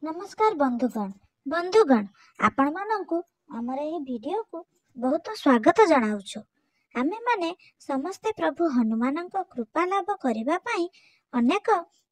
नमस्कार बंधुगण आपण मानंकु हमर एही वीडियो को बहुत स्वागत जनाउछु। आमे माने समस्ते प्रभु हनुमानंक कृपा लाभ करिबा पई अनेक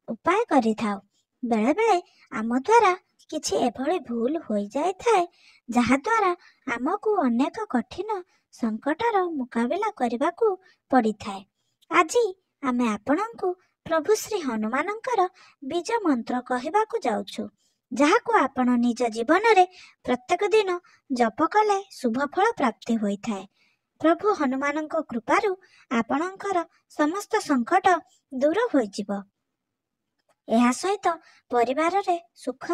उपाय करि थाउ। बेले बेले आम द्वारा किछि एभଳି भूल होई जाय थाए जहा द्वारा आमकु अनेक कठिन संकटर मुकाबिला करिबाकू पड़ी थाए। आजी आमे आपणंकु प्रभु श्री हनुमानंकर बीज मंत्र कहिबाकू जाउछु, जहाको आपण निज जीवन रे प्रत्येक दिन जप कले शुभ फल प्राप्ति होई थाए। प्रभु हनुमानंक कृपारु आपणंकर समस्त संकट दूर होई जिवो। एहा सहित परिवार रे सुख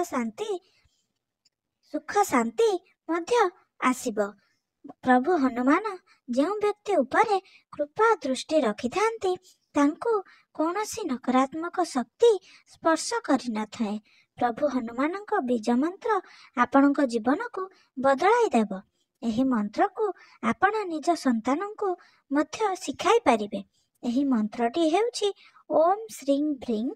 शांति मध्य आसीबो। प्रभु हनुमान जेउ व्यक्ति उपरे कृपा दृष्टि रखि थांती तांको कौनसी नकारात्मक शक्ति स्पर्श करि न थाए। प्रभु हनुमानंक बीज मंत्र आपणक जीवन को बदलाई देव। एही मंत्र को आपण निज संतान को मध्य सिखाई पारिबे। एही मंत्रटी हेउछि ओम श्रीं भ्रीं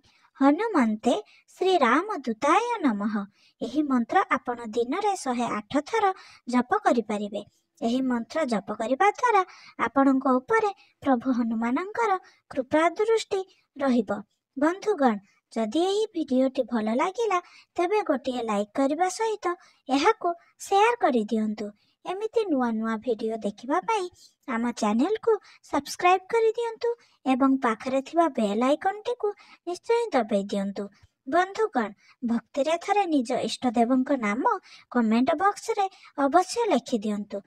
हनुमन्ते श्री राम दूताय नमः। एही मंत्र आपण दिन रे 108 थर जप करि पारिबे। एही मंत्र जप करिबा द्वारा आपणक उपरे प्रभु हनुमानंकर कृपा दृष्टि रहिबो। बंधुगण, जदि एही वीडियोटी भल लागिला तेबे गोटिए लाइक करिबा सहित एहाको शेयर करि दियंतु। एमिति नुआ नुआ वीडियो देखिबा पई आम चैनल को सब्सक्राइब करि दियंतु एवं पाखरे थिबा बेल आइकनटी को निश्चय दबाई दियंतु। बंधुगण, भक्ति रे थरे निज इष्ट देवंक नाम कमेंट बॉक्स रे अवश्य लिखि दियंतु।